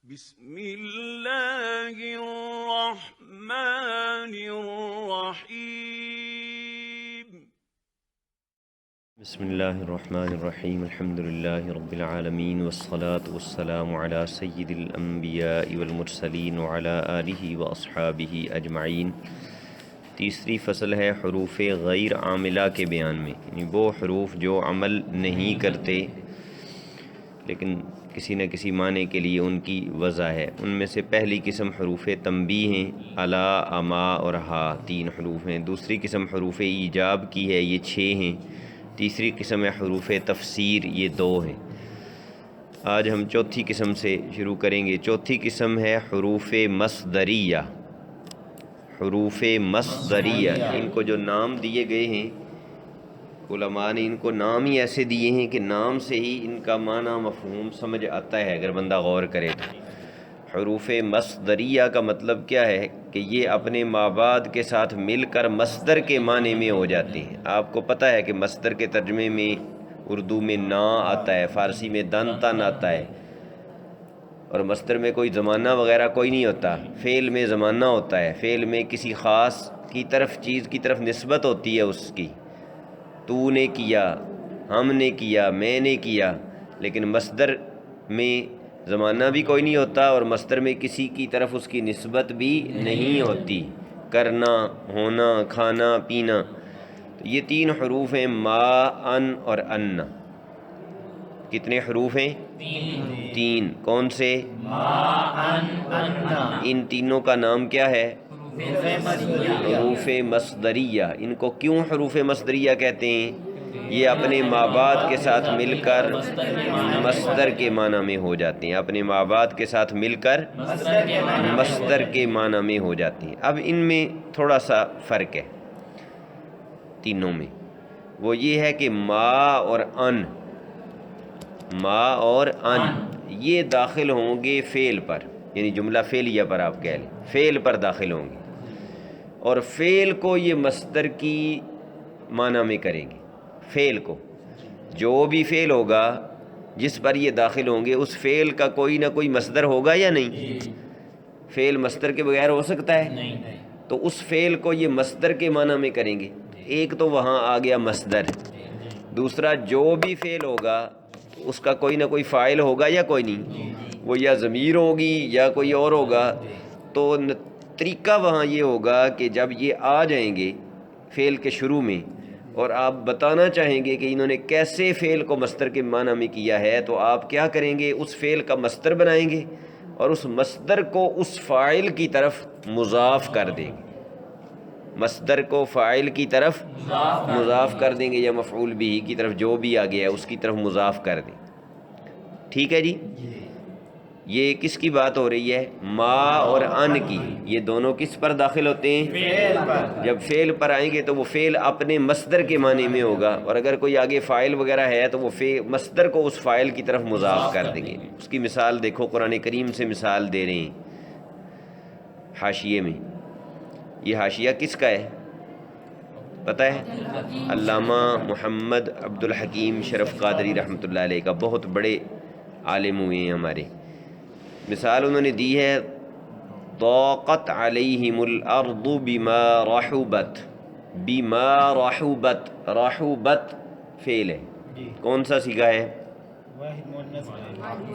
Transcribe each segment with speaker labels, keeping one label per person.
Speaker 1: بسم اللہ الرحمن الرحیم
Speaker 2: بسم اللہ الرحمن الرحیم الحمد للہ رب العالمین والصلاة والسلام علی سید الانبیاء والمرسلین وعلی آلہ واصحابہ اجمعین۔ تیسری فصل ہے حروف غیر عاملہ کے بیان میں، یعنی وہ حروف جو عمل نہیں کرتے لیکن کسی نہ کسی معنی کے لیے ان کی وضع ہے۔ ان میں سے پہلی قسم حروف تنبیہ ہیں، الا، اما اور ہا، 3 حروف ہیں۔ دوسری قسم حروف ایجاب کی ہے، یہ 6 ہیں۔ تیسری قسم ہے حروف تفسیر، یہ 2 ہیں۔ آج ہم چوتھی قسم سے شروع کریں گے۔ چوتھی قسم ہے حروف مصدریہ۔ حروف مصدریہ، ان کو جو نام دیے گئے ہیں علماء نے ان کو نام ہی ایسے دیے ہیں کہ نام سے ہی ان کا معنی مفہوم سمجھ آتا ہے اگر بندہ غور کرے تو۔ حروف مصدریہ کا مطلب کیا ہے کہ یہ اپنے مابعد کے ساتھ مل کر مصدر کے معنی میں ہو جاتے ہیں۔ آپ کو پتہ ہے کہ مصدر کے ترجمے میں اردو میں نا آتا ہے، فارسی میں دن تن آتا ہے، اور مصدر میں کوئی زمانہ وغیرہ کوئی نہیں ہوتا۔ فعل میں زمانہ ہوتا ہے، فعل میں کسی خاص کی طرف چیز کی طرف نسبت ہوتی ہے اس کی، تو نے کیا، ہم نے کیا، میں نے کیا، لیکن مصدر میں زمانہ بھی کوئی نہیں ہوتا اور مصدر میں کسی کی طرف اس کی نسبت بھی نہیں ہوتی، کرنا، ہونا، کھانا، پینا۔ تو یہ 3 حروف ہیں، ما، ان اور ان۔ کتنے حروف ہیں؟ 3۔ کون سے؟ ان تینوں کا نام کیا ہے؟ حروف مصدریہ۔ ان کو کیوں حروف مصدریہ کہتے ہیں؟ یہ اپنے مابعد کے ساتھ مل کر مصدر کے معنی میں ہو جاتے ہیں، اپنے مابعد کے ساتھ مل کر مصدر کے معنی میں ہو جاتے ہیں۔ اب ان میں تھوڑا سا فرق ہے تینوں میں، وہ یہ ہے کہ ما اور ان، ما اور ان یہ داخل ہوں گے فعل پر، یعنی جملہ فعلیہ پر آپ کہہ لیں، فعل پر داخل ہوں گے، اور فعل کو یہ مصدر کی معنی میں کریں گے۔ فعل کو، جو بھی فعل ہوگا جس پر یہ داخل ہوں گے اس فعل کا کوئی نہ کوئی مصدر ہوگا یا نہیں؟ فعل مصدر کے بغیر ہو سکتا ہے؟ تو اس فعل کو یہ مصدر کے معنی میں کریں گے۔ ایک تو وہاں آ گیا مصدر، دوسرا جو بھی فعل ہوگا اس کا کوئی نہ کوئی فاعل ہوگا یا کوئی نہیں، وہ یا ضمیر ہوگی یا کوئی اور ہوگا۔ تو طریقہ وہاں یہ ہوگا کہ جب یہ آ جائیں گے فعل کے شروع میں اور آپ بتانا چاہیں گے کہ انہوں نے کیسے فعل کو مصدر کے معنی میں کیا ہے، تو آپ کیا کریں گے؟ اس فعل کا مصدر بنائیں گے اور اس مصدر کو اس فاعل کی طرف مضاف کر دیں گے، مصدر کو فاعل کی طرف مضاف کر دیں گے یا مفعول بھی کی طرف، جو بھی آ گیا ہے اس کی طرف مضاف کر دیں۔ ٹھیک ہے جی؟ یہ کس کی بات ہو رہی ہے؟ ما اور ان کی۔ یہ دونوں کس پر داخل ہوتے ہیں؟ فعل پر۔ جب فعل پر آئیں گے تو وہ فعل اپنے مصدر کے معنی میں ہوگا، اور اگر کوئی آگے فاعل وغیرہ ہے تو وہ مصدر کو اس فاعل کی طرف مضاف کر دیں گے۔ اس کی مثال دیکھو، قرآن کریم سے مثال دے رہے ہیں حاشیے میں۔ یہ حاشیہ کس کا ہے پتہ ہے؟ علامہ محمد عبد الحکیم شرف قادری رحمۃ اللہ علیہ کا، بہت بڑے عالم ہوئے ہیں ہمارے۔ مثال انہوں نے دی ہے، ضاقت علیہم الارض بما رحبت۔ بما رحبت، رحبت فعل ہے، کون سا صیغہ ہے؟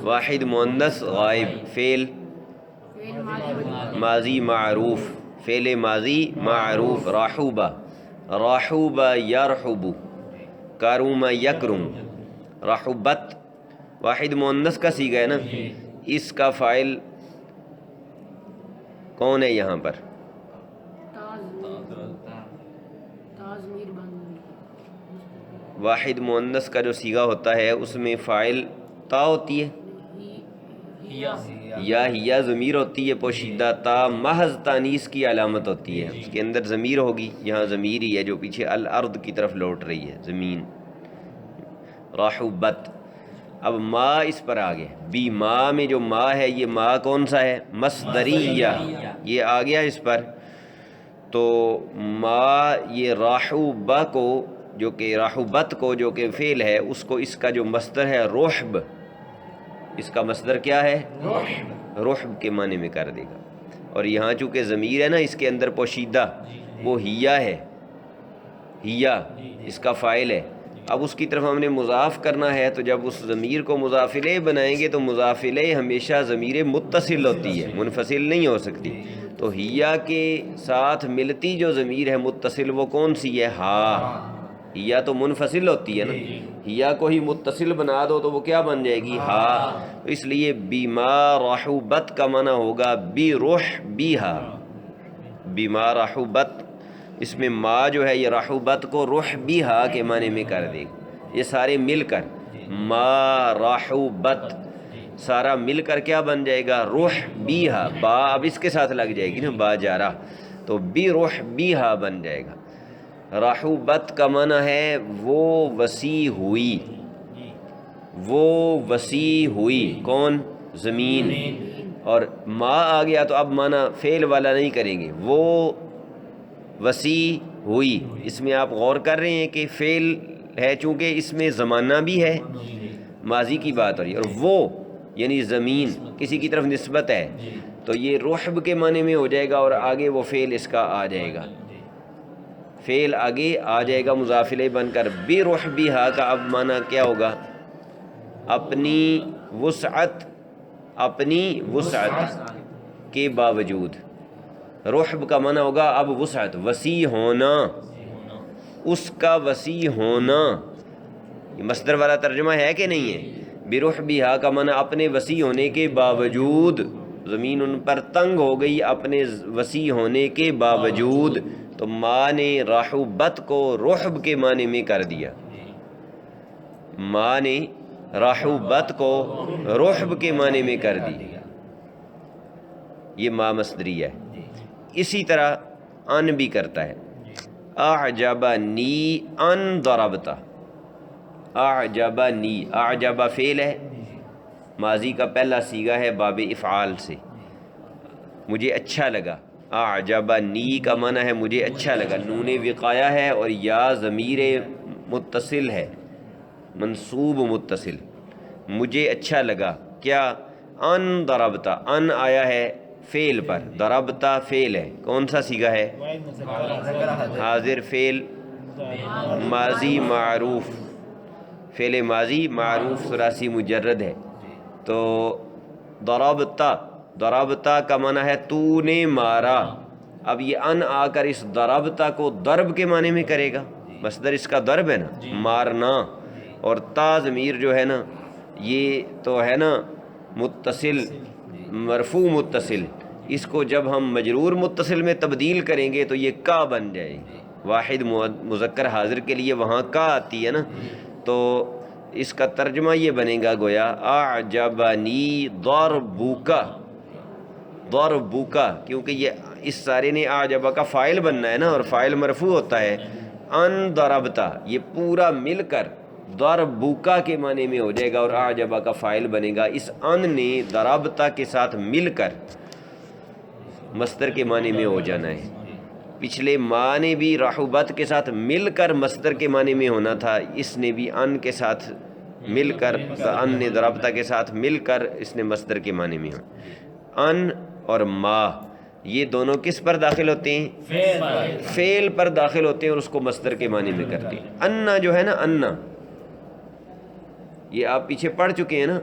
Speaker 2: واحد مؤنث غائب، فعل ماضی معروف، فعل ماضی معروف، رحوبہ، رحوبہ یرحب، کرم یکرم۔ رحبت واحد مؤنث کا صیغہ ہے نا، اس کا فاعل کون ہے یہاں پر؟ واحد مؤنث کا جو صیغہ ہوتا ہے اس میں فاعل تا ہوتی ہے یا ہیا ضمیر ہوتی ہے پوشیدہ، تا محض تانیث کی علامت ہوتی ہے، اس کے اندر ضمیر ہوگی، یہاں ضمیر ہی ہے جو پیچھے الارض کی طرف لوٹ رہی ہے، زمین، رحبت۔ اب ما اس پر آ گیا، بی ما میں جو ما ہے یہ ما کون سا ہے؟ مصدریہ، یہ آ گیا اس پر۔ تو ما یہ راحوبہ کو جو کہ راحوبت کو جو کہ فعل ہے، اس کو اس کا جو مصدر ہے رحب، اس کا مصدر کیا ہے؟ رحب کے معنی میں کر دے گا. اور یہاں چونکہ ضمیر ہے نا اس کے اندر پوشیدہ، وہ ہیا ہے، ہیا اس کا فاعل ہے. اب اس کی طرف ہم نے مضاف کرنا ہے، تو جب اس ضمیر کو مضاف الیہ بنائیں گے تو مضاف الیہ ہمیشہ ضمیر متصل ہوتی ہے، منفصل نہیں ہو سکتی. تو ہیا کے ساتھ ملتی جو ضمیر ہے متصل وہ کون سی ہے؟ ہا. ہیا تو منفصل ہوتی ہے نا، ہیا کو ہی متصل بنا دو تو وہ کیا بن جائے گی؟ ہا. تو اس لیے بما رحبت کا معنی ہوگا بی روح بیہا. بما رحبت، اس میں ما جو ہے یہ رحبت کو روح بیہا کے معنی میں کر دے گا. یہ سارے مل کر ما رحبت سارا مل کر کیا بن جائے گا؟ روح بیہا. با اب اس کے ساتھ لگ جائے گی نا، با جارہ، تو بی روح بیہا بن جائے گا. رحبت کا معنی ہے وہ وسیع ہوئی، وہ وسیع ہوئی. کون؟ زمین. اور ما آ گیا تو اب معنی فعل والا نہیں کریں گے، وہ وسیع ہوئی. اس میں آپ غور کر رہے ہیں کہ فعل ہے، چونکہ اس میں زمانہ بھی ہے، ماضی کی بات ہو رہی ہے، اور وہ یعنی زمین کسی کی طرف نسبت ہے، تو یہ رحب کے معنی میں ہو جائے گا، اور آگے وہ فعل اس کا آ جائے گا، فعل آگے آ جائے گا مضاف الیہ بن کر. بے رحبیہا کا اب معنی کیا ہوگا؟ اپنی وسعت، اپنی وسعت کے باوجود. رحب کا معنی ہوگا اب وسعت، وسیع ہونا، اس کا وسیع ہونا. یہ مصدر والا ترجمہ ہے کہ نہیں ہے؟ برحبیہا کا معنی اپنے وسیع ہونے کے باوجود، زمین ان پر تنگ ہو گئی اپنے وسیع ہونے کے باوجود. تو ماں نے رحبت کو رحب کے معنی میں کر دیا، ماں نے رحبت کو رحب کے معنی میں کر دی. یہ ما مصدریہ ہے. اسی طرح ان بھی کرتا ہے. اعجبنی ان ضربتا. اعجبنی، اعجب فعل ہے، ماضی کا پہلا صیغہ ہے باب افعال سے. مجھے اچھا لگا. اعجبنی کا معنی ہے مجھے اچھا لگا. نون وقایہ ہے اور یا ضمیر متصل ہے، منصوب متصل. مجھے اچھا لگا کیا؟ ان ضربتا. ان آیا ہے فعل پر، ضربتا فعل ہے. کون سا صیغہ ہے؟ حاضر فعل ماضی معروف، فعل ماضی معروف ثلاثی مجرد ہے. تو ضربتا، ضربتا کا معنی ہے تو نے مارا. اب یہ ان آ کر اس ضربتا کو ضرب کے معنی میں کرے گا. مصدر اس کا ضرب ہے نا، مارنا. اور تا ضمیر جو ہے نا یہ تو ہے نا متصل، مرفوع متصل. اس کو جب ہم مجرور متصل میں تبدیل کریں گے تو یہ کا بن جائے گی. واحد مذکر حاضر کے لیے وہاں کا آتی ہے نا، تو اس کا ترجمہ یہ بنے گا گویا اعجبنی ضربوکا. ضربوکا کیونکہ یہ اس سارے نے اعجبا کا فاعل بننا ہے نا، اور فاعل مرفوع ہوتا ہے. ان ضربتا یہ پورا مل کر ضربوکا کے معنی میں ہو جائے گا اور اعجبا کا فاعل بنے گا. اس ان نے ضربتا کے ساتھ مل کر مصدر کے معنی میں ہو جانا ہے. پچھلے ماں نے بھی رحبت کے ساتھ مل کر مصدر کے معنی میں ہونا تھا، اس نے بھی ان کے ساتھ مل کر، ان نے ضربتا کے ساتھ مل کر اس نے مصدر کے معنی میں ہو. ان اور ما یہ دونوں کس پر داخل ہوتے ہیں؟ فعل پر داخل ہوتے ہیں اور اس کو مصدر کے معنی میں کرتے ہیں. انا جو ہے نا، انا یہ آپ پیچھے پڑھ چکے ہیں نا،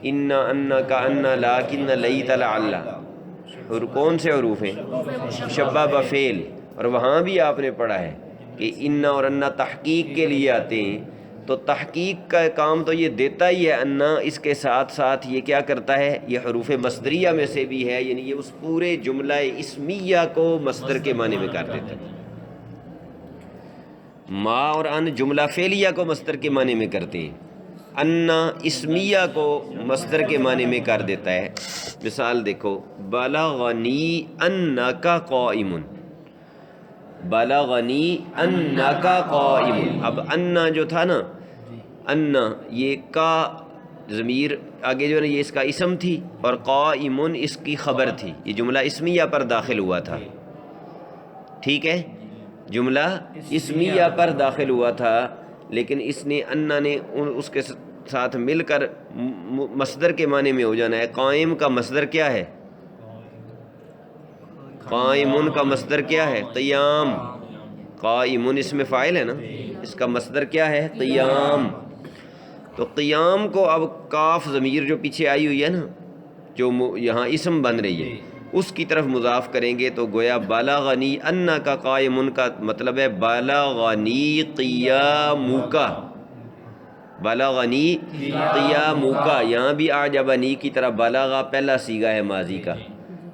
Speaker 2: انا انا کا انا لاکن لیت لعل. اور کون سے حروف ہیں؟ مشبہ بفعل. اور وہاں بھی آپ نے پڑھا ہے کہ انا اور انا تحقیق کے لیے آتے ہیں. تو تحقیق کا کام تو یہ دیتا ہی ہے انا، اس کے ساتھ ساتھ یہ کیا کرتا ہے؟ یہ حروف مصدریہ میں سے بھی ہے، یعنی یہ اس پورے جملہ اسمیہ کو مصدر کے معنی میں کر دیتا ہے. ما اور ان جملہ فعلیہ کو مصدر کے معنی میں کرتے ہیں، انا اسمیہ کو مصدر کے معنی میں کر دیتا ہے. مثال دیکھو، بلغنی انکا قائم. بلغنی انکا قائم. اب انا جو تھا نا، انا یہ کا ضمیر آگے جو ہے نا یہ اس کا اسم تھی، اور قائم اس کی خبر تھی. یہ جملہ اسمیہ پر داخل ہوا تھا. ٹھیک ہے، جملہ اسمیہ پر داخل ہوا تھا، لیکن اس نے انا نے اس کے ساتھ مل کر مصدر کے معنی میں ہو جانا ہے۔ قائم کا مصدر کیا ہے؟ قائمن کا مصدر کیا ہے؟ قیام۔ قائمن اس میں فاعل ہے نا، اس کا مصدر کیا ہے؟ قیام۔ تو قیام کو اب کاف ضمیر جو پیچھے آئی ہوئی ہے نا، جو یہاں اسم بن رہی ہے، اس کی طرف مضاف کریں گے تو گویا بالغنی انا کا قائمن کا مطلب ہے بالغنی قیامک، بالغنی قیامک۔ یہاں بھی اعجبنی کی طرح بالغا پہلا صیغہ ہے ماضی کا،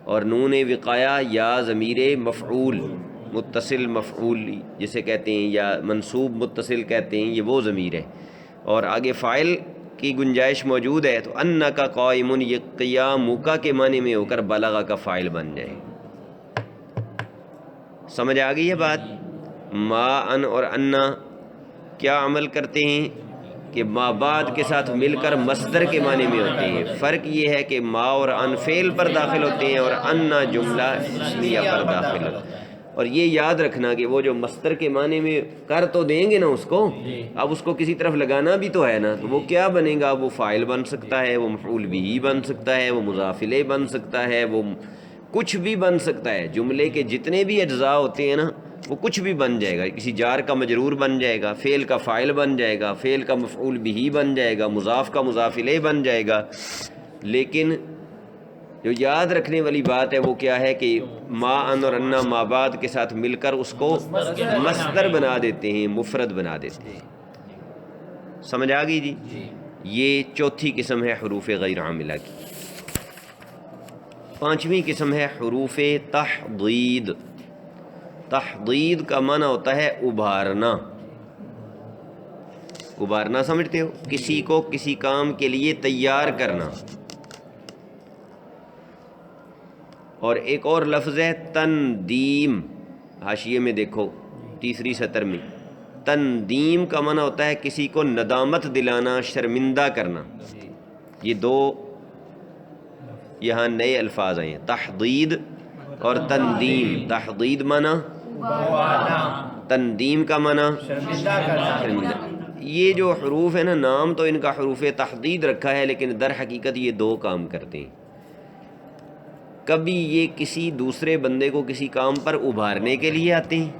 Speaker 2: اور نون وقایا یا ضمیر مفعول متصل مفعول جسے کہتے ہیں یا منصوب متصل کہتے ہیں، یہ وہ ضمیر ہے، اور آگے فاعل کی گنجائش موجود ہے، تو انا کا قائمن یہ قیامک کے معنی میں ہو کر بلغا کا فاعل بن جائے۔ سمجھ آ گئی ہے بات؟ ما ان اور انا کیا عمل کرتے ہیں کہ ما بعد کے ساتھ مل کر مصدر کے معنی میں ہوتے ہیں۔ فرق یہ ہے کہ ما اور ان فعل پر داخل ہوتے ہیں اور انا جملہ اسمیہ پر داخل ہوتے ہیں۔ اور یہ یاد رکھنا کہ وہ جو مصدر کے معنی میں کر تو دیں گے نا اس کو، اب اس کو کسی طرف لگانا بھی تو ہے نا، تو وہ کیا بنے گا؟ وہ فاعل بن سکتا ہے، وہ مفعول بھی بن سکتا ہے، وہ مضاف الیہ بن سکتا ہے، وہ کچھ بھی بن سکتا ہے۔ جملے کے جتنے بھی اجزاء ہوتے ہیں نا، وہ کچھ بھی بن جائے گا، کسی جار کا مجرور بن جائے گا، فعل کا فاعل بن جائے گا، فعل کا مفعول بھی بن جائے گا، مضاف کا مضاف الیہ بن جائے گا۔ لیکن جو یاد رکھنے والی بات ہے وہ کیا ہے کہ ما ان اور انا ما بعد کے ساتھ مل کر اس کو مصدر بنا دیتے ہیں، مفرد بنا دیتے ہیں۔ سمجھ آ گئی جی؟ یہ چوتھی قسم ہے حروف غیر عاملہ کی۔ پانچویں قسم ہے حروف تحضید۔ تحضید کا معنی ہوتا ہے ابھارنا۔ ابھارنا سمجھتے ہو؟ کسی کو کسی کام کے لیے تیار کرنا۔ اور ایک اور لفظ ہے تندیم، حاشیے میں دیکھو تیسری سطر میں، تندیم کا معنی ہوتا ہے کسی کو ندامت دلانا، شرمندہ کرنا۔ یہ دو یہاں نئے الفاظ آئے ہیں، تحضید اور تندیم۔ تحضید معنی تندیم کا معنی شرمندہ۔ یہ جو حروف ہیں نا، نام تو ان کا حروف تحضید رکھا ہے، لیکن در حقیقت یہ دو کام کرتے ہیں۔ کبھی یہ کسی دوسرے بندے کو کسی کام پر ابھارنے کے لیے آتے ہیں،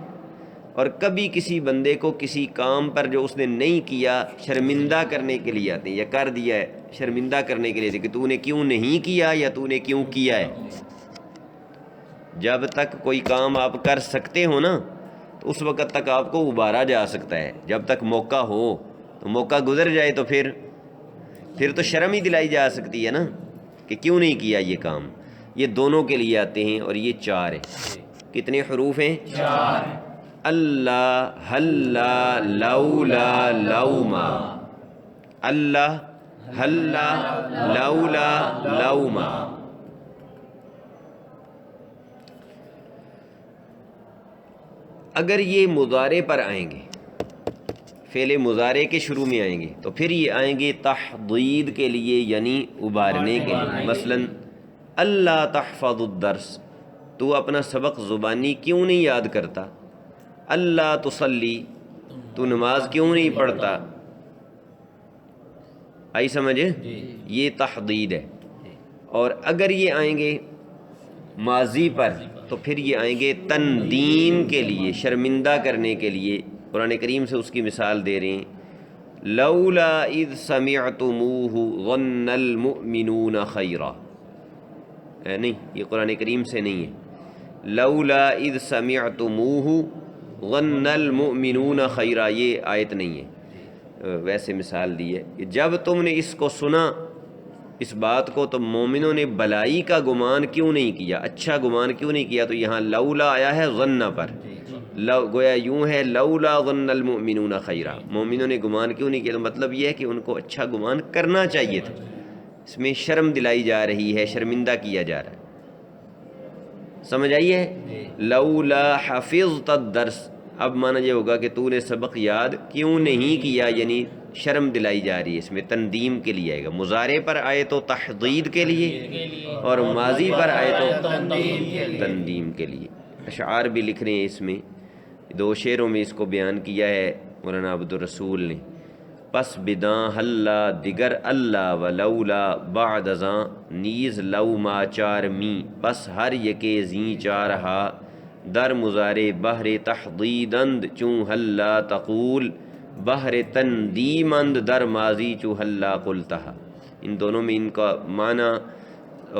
Speaker 2: اور کبھی کسی بندے کو کسی کام پر جو اس نے نہیں کیا شرمندہ کرنے کے لیے آتے ہیں، یا کر دیا ہے شرمندہ کرنے کے لیے کہ تو نے کیوں نہیں کیا یا تو نے کیوں کیا ہے۔ جب تک کوئی کام آپ کر سکتے ہو نا، تو اس وقت تک آپ کو ابھارا جا سکتا ہے۔ جب تک موقع ہو، تو موقع گزر جائے تو پھر تو شرم ہی دلائی جا سکتی ہے نا کہ کیوں نہیں کیا یہ کام۔ یہ دونوں کے لیے آتے ہیں، اور یہ چار ہیں۔ کتنے حروف ہیں؟ چار۔ اللہ، ہلا، لولا، لوما۔ اللہ، ہلا، لولا، لوما۔ اگر یہ مضارع پر آئیں گے، فعل مضارع کے شروع میں آئیں گے، تو پھر یہ آئیں گے تحضید کے لیے، یعنی ابھارنے کے لیے۔ مثلاً اللہ تحفظ الدرس، تو اپنا سبق زبانی کیوں نہیں یاد کرتا؟ اللہ تصلی، تو نماز کیوں نہیں پڑھتا؟ آئی سمجھے؟ یہ تحضید ہے۔ اور اگر یہ آئیں گے ماضی پر، تو پھر یہ آئیں گے تندیم کے لیے، شرمندہ کرنے کے لیے۔ قرآن کریم سے اس کی مثال دے رہے ہیں، لولا اذ سمعتموہ ظن المؤمنون خیرا۔ نہیں، یہ قرآن کریم سے نہیں ہے۔ لولا اذ سمعتموہ ظن المؤمنون خیرا، یہ آیت نہیں ہے، ویسے مثال دی ہے کہ جب تم نے اس کو سنا، اس بات کو، تو مومنوں نے بلائی کا گمان کیوں نہیں کیا، اچھا گمان کیوں نہیں کیا؟ تو یہاں لولا آیا ہے ظن پر، گویا یوں ہے لولا ظن المؤمنون خیرا، مومنوں نے گمان کیوں نہیں کیا؟ تو مطلب یہ ہے کہ ان کو اچھا گمان کرنا چاہیے تھا۔ اس میں شرم دلائی جا رہی ہے، شرمندہ کیا جا رہا ہے۔ سمجھ آئی ہے؟ لولا حفظت الدرس، اب مانا یہ ہوگا کہ تو نے سبق یاد کیوں نہیں کیا، یعنی شرم دلائی جا رہی ہے۔ اس میں تندیم کے لیے آئے گا، مضارع پر آئے تو تحضید کے لیے، اور ماضی پر آئے تو تندیم کے لیے۔ اشعار بھی لکھ رہے ہیں اس میں، دو شعروں میں اس کو بیان کیا ہے مولانا عبد الرسول نے۔ پس بداں ہلا دیگر اللہ ولولا بعد ازاں نیز لو ما چار می پس ہر یکے زیں چارہا در مضارع بہر تحدیدند چوں ہلا تقول بہر تندیمند در ماضی چوں ہلا قلتہا. ان دونوں میں ان کا معنی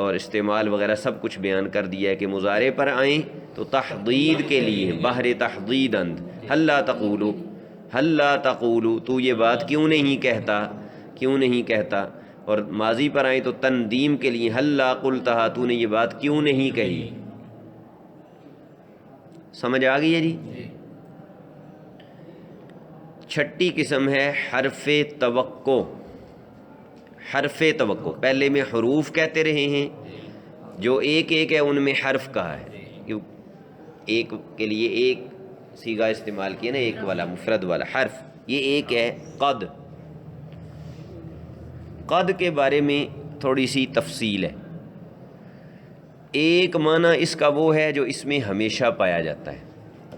Speaker 2: اور استعمال وغیرہ سب کچھ بیان کر دیا ہے کہ مضارع پر آئیں تو تحدید کے لیے بہر تحدیدند ہلا تقولو ہلا تقولو تو یہ بات کیوں نہیں کہتا اور ماضی پر آئیں تو تندیم کے لیے ہلا قلتہا تو نے یہ بات کیوں نہیں کہی. سمجھ آ گئی ہے جی. چھٹی قسم ہے حرف توقع. حرف توقع پہلے میں حروف کہتے رہے ہیں، جو ایک ایک ہے ان میں حرف کہا ہے، ایک کے لیے ایک صیغہ استعمال کیا نا، ایک والا مفرد والا حرف. یہ ایک ہے قد. قد کے بارے میں تھوڑی سی تفصیل ہے. ایک معنی اس کا وہ ہے جو اس میں ہمیشہ پایا جاتا ہے،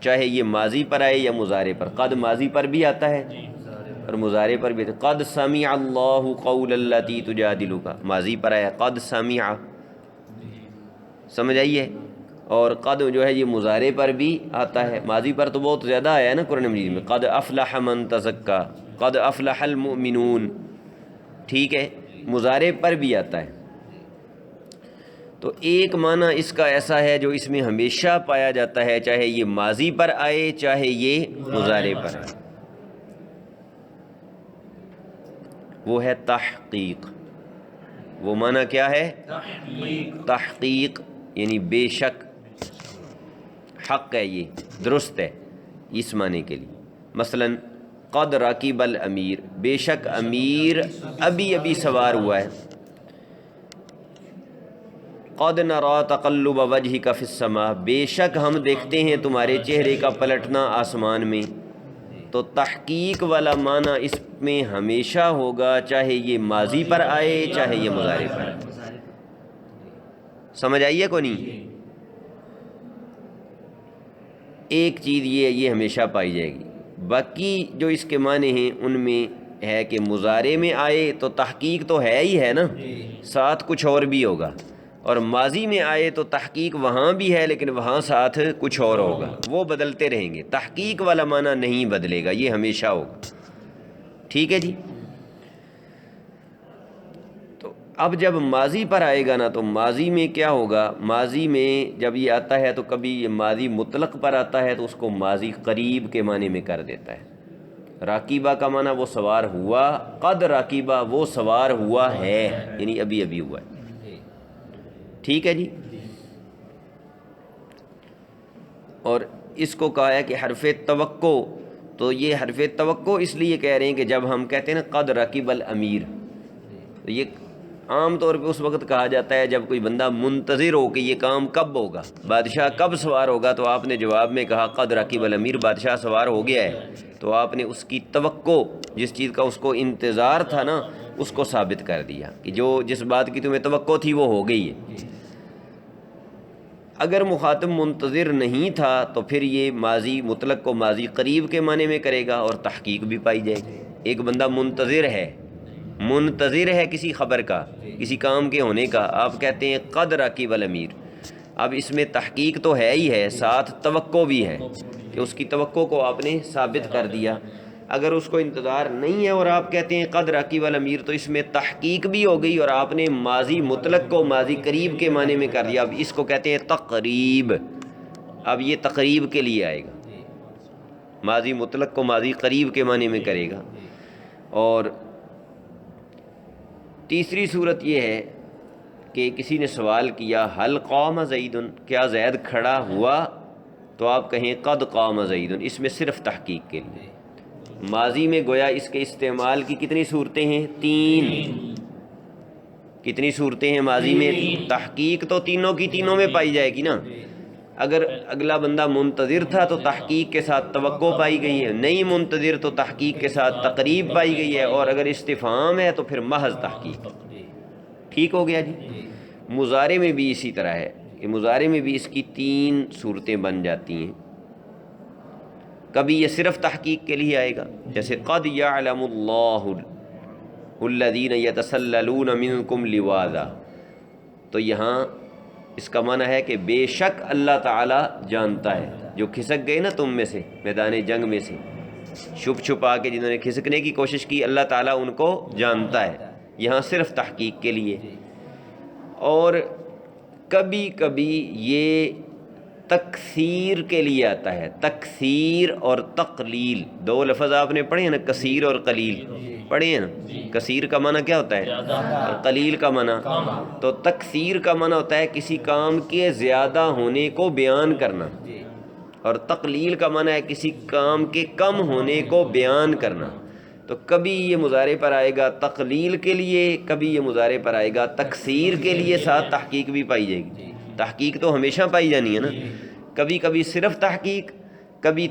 Speaker 2: چاہے یہ ماضی پر آئے یا مضارع پر. قد ماضی پر بھی آتا ہے اور مضارع پر بھی. قد سمع اللہ قول التی تجادلک ماضی پر آیا قد سمع، سمجھ آئیے. اور قد جو ہے یہ مضارع پر بھی آتا ہے، ماضی پر تو بہت زیادہ آیا ہے نا قرآن مجید میں. قد افلح من تزکا، قد افلح المؤمنون، ٹھیک ہے، مضارع پر بھی آتا ہے. تو ایک معنی اس کا ایسا ہے جو اس میں ہمیشہ پایا جاتا ہے، چاہے یہ ماضی پر آئے چاہے یہ مضارع پر آئے. وہ ہے تحقیق. وہ معنی کیا ہے؟ تحقیق یعنی بے شک، حق ہے، یہ درست ہے اس معنی کے لیے. مثلا قد راکب الامیر، بے شک امیر ابھی سوار ہوا ہے. قد نرا تقلب وجهک فی السماء، بے شک ہم دیکھتے ہیں تمہارے چہرے کا پلٹنا آسمان میں. تو تحقیق والا معنی اس میں ہمیشہ ہوگا، چاہے یہ ماضی پر آئے چاہے یہ مضارع پر آئے. سمجھ آئیے کو نہیں؟ ایک چیز یہ ہمیشہ پائی جائے گی. باقی جو اس کے معنی ہیں ان میں ہے کہ مضارع میں آئے تو تحقیق تو ہے ہی ہے نا، ساتھ کچھ اور بھی ہوگا. اور ماضی میں آئے تو تحقیق وہاں بھی ہے لیکن وہاں ساتھ کچھ اور ہوگا. وہ بدلتے رہیں گے، تحقیق والا معنی نہیں بدلے گا، یہ ہمیشہ ہوگا. ٹھیک ہے جی. تو اب جب ماضی پر آئے گا نا تو ماضی میں کیا ہوگا؟ ماضی میں جب یہ آتا ہے تو کبھی یہ ماضی مطلق پر آتا ہے تو اس کو ماضی قریب کے معنی میں کر دیتا ہے. راکیبہ کا معنی وہ سوار ہوا، قد راکیبہ وہ سوار ہوا ہے، یعنی ابھی ہوا ہے. ٹھیک ہے جی. اور اس کو کہا ہے کہ حرف توقع. تو یہ حرف توقع اس لیے کہہ رہے ہیں کہ جب ہم کہتے ہیں نا قد رکب الامیر، تو یہ عام طور پہ اس وقت کہا جاتا ہے جب کوئی بندہ منتظر ہو کہ یہ کام کب ہوگا، بادشاہ کب سوار ہوگا. تو آپ نے جواب میں کہا قد رکب الامیر، بادشاہ سوار ہو گیا ہے. تو آپ نے اس کی توقع، جس چیز کا اس کو انتظار تھا نا، اس کو ثابت کر دیا کہ جس بات کی تمہیں توقع تھی وہ ہو گئی ہے. اگر مخاطب منتظر نہیں تھا تو پھر یہ ماضی مطلق کو ماضی قریب کے معنی میں کرے گا اور تحقیق بھی پائی جائے گی. ایک بندہ منتظر ہے کسی خبر کا، کسی کام کے ہونے کا، آپ کہتے ہیں قد راکب الامیر. اب اس میں تحقیق تو ہے ہی ہے، ساتھ توقع بھی ہے کہ اس کی توقع کو آپ نے ثابت کر دیا. اگر اس کو انتظار نہیں ہے اور آپ کہتے ہیں قد راکب الامیر، تو اس میں تحقیق بھی ہو گئی اور آپ نے ماضی مطلق کو ماضی قریب کے معنی میں کر دیا. اب اس کو کہتے ہیں تقریب. اب یہ تقریب کے لیے آئے گا، ماضی مطلق کو ماضی قریب کے معنی میں کرے گا. اور تیسری صورت یہ ہے کہ کسی نے سوال کیا حل قام زید، کیا زید کھڑا ہوا؟ تو آپ کہیں قد قام زید. اس میں صرف تحقیق کے لیے. ماضی میں گویا اس کے استعمال کی کتنی صورتیں ہیں؟ 3. کتنی صورتیں ہیں ماضی میں؟ تحقیق تو تینوں کی تینوں میں پائی جائے گی نا. اگر اگلا بندہ منتظر تھا تو تحقیق کے ساتھ توقع پائی گئی ہے، نہیں منتظر تو تحقیق کے ساتھ تقریب پائی گئی ہے، اور اگر استفہام ہے تو پھر محض تحقیق. ٹھیک ہو گیا جی. مضارع میں بھی اسی طرح ہے کہ مضارع میں بھی اس کی 3 صورتیں بن جاتی ہیں. کبھی یہ صرف تحقیق کے لیے آئے گا، جیسے قد یعلم اللہ الذین یتسللون منکم لواذا، تو یہاں اس کا معنی ہے کہ بے شک اللہ تعالیٰ جانتا ہے، جو کھسک گئے نا تم میں سے میدان جنگ میں سے، چھپ چھپا کے جنہوں نے کھسکنے کی کوشش کی، اللہ تعالیٰ ان کو جانتا ہے، یہاں صرف تحقیق کے لیے۔ اور کبھی کبھی یہ تکثیر کے لیے آتا ہے، تکثیر اور تقلیل، دو لفظ آپ نے پڑھے ہیں نا، کثیر اور قلیل پڑھے ہیں نا۔ کثیر کا معنی کیا ہوتا ہے اور قلیل کا معنی، تو تکثیر کا معنی ہوتا ہے کسی کام کے زیادہ ہونے کو بیان کرنا، اور تقلیل کا معنی ہے کسی کام کے کم ہونے کو بیان کرنا۔ تو کبھی یہ مضارع پر آئے گا تقلیل کے لیے، کبھی یہ مضارع پر آئے گا تکثیر کے لیے، ساتھ تحقیق بھی پائی جائے گی۔ تحقیق تو ہمیشہ پائی جانی ہے نا، کبھی کبھی صرف تحقیق، کبھی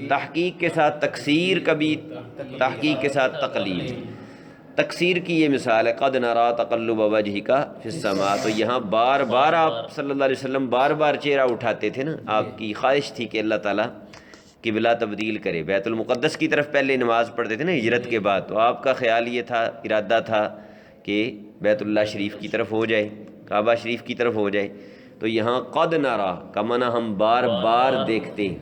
Speaker 2: تحقیق کے ساتھ تکثیر، کبھی تحقیق کے ساتھ تقلیل۔ تکثیر کی یہ مثال ہے قد نرا تقلب وجہک فی السماء، تو یہاں بار بار آپ صلی اللہ علیہ وسلم بار بار چہرہ اٹھاتے تھے نا، آپ کی خواہش تھی کہ اللہ تعالیٰ قبلہ تبدیل کرے، بیت المقدس کی طرف پہلے نماز پڑھتے تھے نا ہجرت کے بعد، تو آپ کا خیال یہ تھا، ارادہ تھا کہ بیت اللہ شریف کی طرف ہو جائے، کعبہ شریف کی طرف ہو جائے۔ تو یہاں قد نرا کا معنی ہم بار بار دیکھتے ہیں،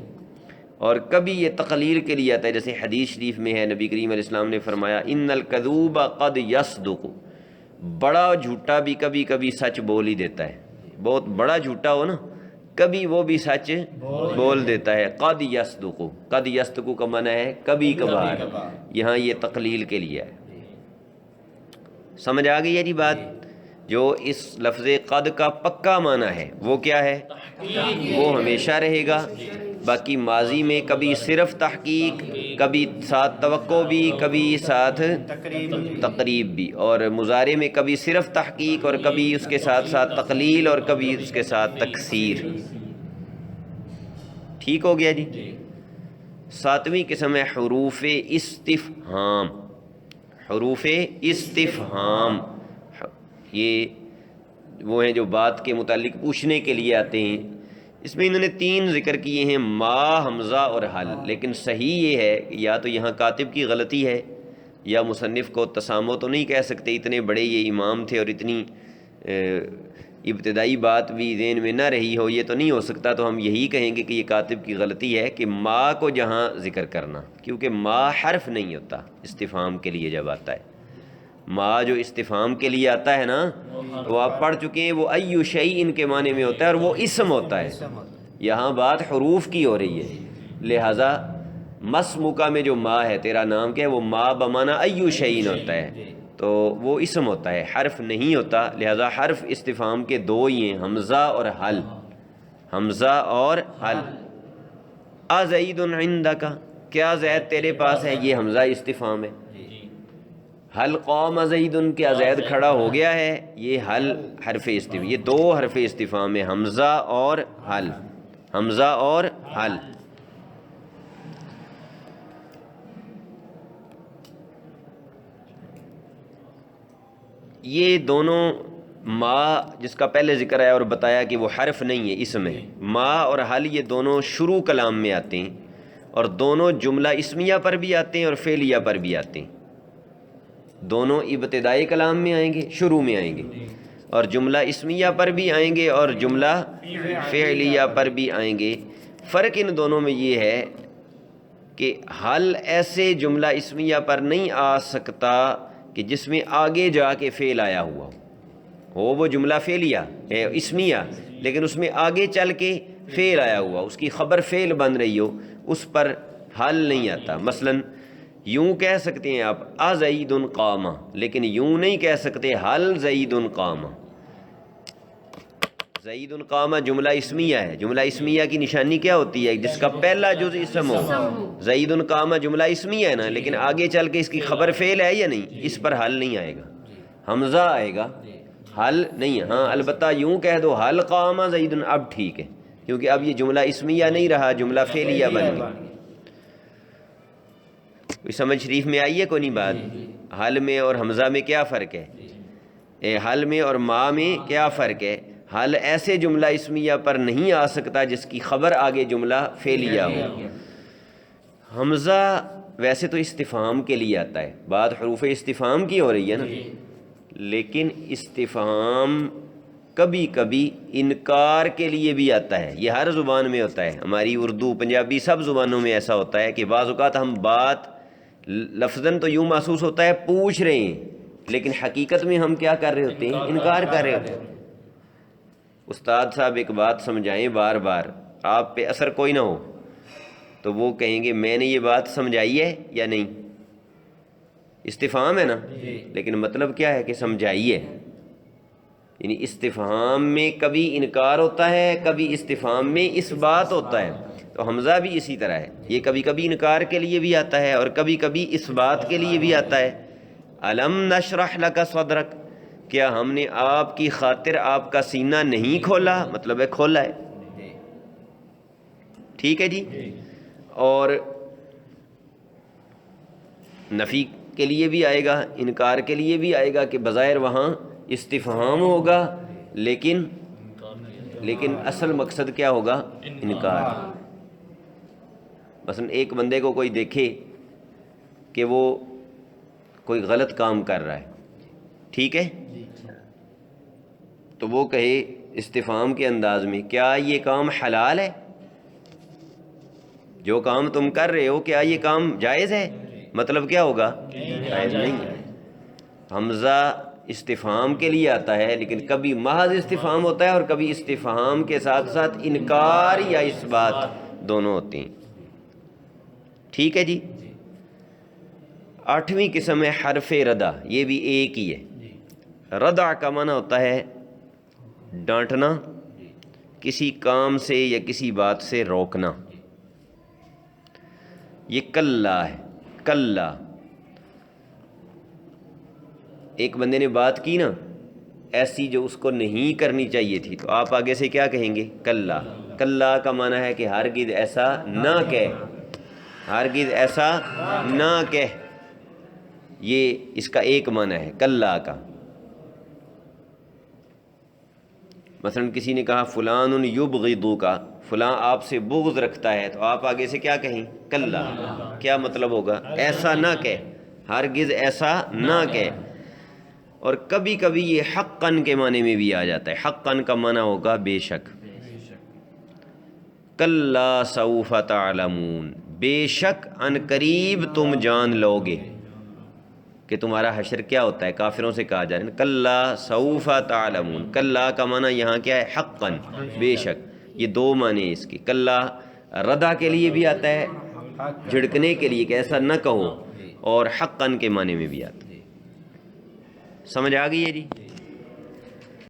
Speaker 2: اور کبھی یہ تقلیل کے لیے آتا ہے، جیسے حدیث شریف میں ہے نبی کریم علیہ السلام نے فرمایا ان الکذوب قد یصدق، بڑا جھوٹا بھی کبھی کبھی سچ بول ہی دیتا ہے، بہت بڑا جھوٹا ہو نا کبھی وہ بھی سچ بول دیتا ہے۔ قد یصدق، قد یصدق کا معنی ہے کبھی کبھار، یہاں یہ تقلیل کے لیے ہے۔ سمجھ آ گئی ہے جی بات؟ جو اس لفظ قد کا پکا معنی ہے وہ کیا ہے؟ وہ ہمیشہ رہے گا۔ باقی ماضی میں کبھی صرف تحقیق، کبھی ساتھ توقع بھی، کبھی ساتھ تقریب بھی، اور مضارع میں کبھی صرف تحقیق اور کبھی اس کے ساتھ ساتھ تقلیل اور کبھی اس کے ساتھ تکثیر۔ ٹھیک ہو گیا جی؟ ساتویں قسم ہے حروف استفہام۔ حروف استفہام یہ وہ ہیں جو بات کے متعلق پوچھنے کے لیے آتے ہیں۔ اس میں انہوں نے 3 ذکر کیے ہیں، ما، حمزہ اور حل، لیکن صحیح یہ ہے یا تو یہاں کاتب کی غلطی ہے یا مصنف کو تسامح تو نہیں کہہ سکتے، اتنے بڑے یہ امام تھے اور اتنی ابتدائی بات بھی ذہن میں نہ رہی ہو، یہ تو نہیں ہو سکتا، تو ہم یہی کہیں گے کہ یہ کاتب کی غلطی ہے کہ ما کو جہاں ذکر کرنا، کیونکہ ما حرف نہیں ہوتا استفہام کے لیے جب آتا ہے۔ ما جو استفہام کے لیے آتا ہے نا، وہ آپ پڑھ چکے ہیں، وہ ایو شیء کے معنی میں ہوتا ہے اور وہ اسم ہوتا ہے۔ یہاں بات حروف کی ہو رہی ہے، لہٰذا مسموکہ میں جو ما ہے، تیرا نام کیا ہے، وہ ما بمعنی ایو شیء ہوتا ہے، تو وہ اسم ہوتا ہے، حرف نہیں ہوتا، لہٰذا حرف استفہام کے 2 ہی ہیں، حمزہ اور حل۔ حمزہ اور حل۔ ازید عندک، کیا زید تیرے پاس ہے، یہ حمزہ استفہام ہے۔ حل قام زید، کیا زید کھڑا ہو گیا ہے، یہ حل حرف استفہام، یہ 2 حرف استفہام ہے، حمزہ اور حل، حمزہ اور حل۔ یہ دونوں ما جس کا پہلے ذکر ہے اور بتایا کہ وہ حرف نہیں ہے، اسم ہے، ما اور حل یہ دونوں شروع کلام میں آتے ہیں، اور دونوں جملہ اسمیہ پر بھی آتے ہیں اور فعلیہ پر بھی آتے ہیں۔ دونوں ابتدائی کلام میں آئیں گے، شروع میں آئیں گے، اور جملہ اسمیہ پر بھی آئیں گے اور جملہ فعلیہ پر بھی آئیں گے۔ فرق ان دونوں میں یہ ہے کہ حل ایسے جملہ اسمیہ پر نہیں آ سکتا کہ جس میں آگے جا کے فعل آیا ہوا ہو، وہ جملہ فعلیہ اسمیہ، لیکن اس میں آگے چل کے فعل آیا ہوا، اس کی خبر فعل بن رہی ہو، اس پر حل نہیں آتا۔ مثلاً یوں کہہ سکتے ہیں آپ ازید قام، لیکن یوں نہیں کہہ سکتے حل زید قام۔ زید قام جملہ اسمیہ ہے، جملہ اسمیہ کی نشانی کیا ہوتی ہے؟ جس کا پہلا جز اسم ہو۔ زید قام جملہ اسمیہ ہے نا، لیکن آگے چل کے اس کی خبر فعل ہے یا نہیں، اس پر حل نہیں آئے گا، حمزہ آئے گا، حل نہیں ہے۔ ہاں البتہ یوں کہہ دو حل قام زید، اب ٹھیک ہے، کیونکہ اب یہ جملہ اسمیہ نہیں رہا، جملہ فعلیہ بن گیا۔ کوئی سمجھ شریف میں آئی ہے کوئی نہیں بات؟ حل میں اور حمزہ میں کیا فرق ہے؟ حل میں اور ما میں کیا فرق ہے؟ حل ایسے جملہ اسمیہ پر نہیں آ سکتا جس کی خبر آگے جملہ فعلیہ ہو، حمزہ ویسے تو استفہام کے لیے آتا ہے، بات حروف استفہام کی ہو رہی ہے نا، لیکن استفہام کبھی کبھی انکار کے لیے بھی آتا ہے. یہ ہر زبان میں ہوتا ہے، ہماری اردو، پنجابی، سب زبانوں میں ایسا ہوتا ہے کہ بعض اوقات ہم بات لفظاً تو یوں محسوس ہوتا ہے پوچھ رہے ہیں، لیکن حقیقت میں ہم کیا کر رہے ہوتے ہیں؟ انکار کر رہے ہوتے ہیں. استاد صاحب ایک بات سمجھائیں بار بار، آپ پہ اثر کوئی نہ ہو، تو وہ کہیں گے میں نے یہ بات سمجھائی ہے یا نہیں. استفہام ہے نا، لیکن مطلب کیا ہے کہ سمجھائیے. یعنی استفہام میں کبھی انکار ہوتا ہے، کبھی استفہام میں اس بات ہوتا ہے. تو حمزہ بھی اسی طرح ہے، یہ کبھی کبھی انکار کے لیے بھی آتا ہے اور کبھی کبھی اس بات کے لیے بھی آتا ہے. الم نشرح لک صدرک، کیا ہم نے آپ کی خاطر آپ کا سینہ نہیں کھولا، مطلب ہے کھولا ہے. ٹھیک ہے جی. اور نفی کے لیے بھی آئے گا، انکار کے لیے بھی آئے گا کہ بظاہر وہاں استفہام ہوگا لیکن اصل مقصد کیا ہوگا؟ انکار. مثلا ایک بندے کو کوئی دیکھے کہ وہ کوئی غلط کام کر رہا ہے، ٹھیک ہے، تو وہ کہے استفہام کے انداز میں کیا یہ کام حلال ہے؟ جو کام تم کر رہے ہو کیا یہ کام جائز ہے؟ مطلب کیا ہوگا؟ جائز نہیں ہے. حمزہ استفہام کے لیے آتا ہے، لیکن کبھی محض استفہام ہوتا ہے اور کبھی استفہام کے ساتھ ساتھ انکار یا اس بات دونوں ہوتے ہیں. ٹھیک ہے جی. 8ویں قسم ہے حرف ردع، یہ بھی ایک ہی ہے. ردع کا معنی ہوتا ہے ڈانٹنا، کسی کام سے یا کسی بات سے روکنا. یہ کلا ہے، کلا. ایک بندے نے بات کی نا ایسی جو اس کو نہیں کرنی چاہیے تھی، تو آپ آگے سے کیا کہیں گے؟ کلا. کلا کا معنی ہے کہ ہرگز ایسا نہ کہہ، ہرگز ایسا نہ کہہ. یہ اس کا ایک معنی ہے کلا کا. مثلا کسی نے کہا فلان یبغضک، فلاں آپ سے بغض رکھتا ہے، تو آپ آگے سے کیا کہیں؟ کلا. کیا مطلب ہوگا؟ ایسا نہ کہہ، ہرگز ایسا نہ کہہ. اور کبھی کبھی یہ حقاً کے معنی میں بھی آ جاتا ہے. حقاً کا معنی ہوگا بے شک. کلا سوف تعلمون، بے شک ان قریب تم جان لو گے کہ تمہارا حشر کیا ہوتا ہے. کافروں سے کہا جا رہا ہے کلا سوف تعلمون. کلا کا معنی یہاں کیا ہے؟ حقاً، بے شک. یہ دو معنی ہیں اس کی. کلا ردع کے لیے بھی آتا ہے، جھڑکنے کے لیے کہ ایسا نہ کہو، اور حقاً کے معنی میں بھی آتا ہے. سمجھ آ گئی ہے جی؟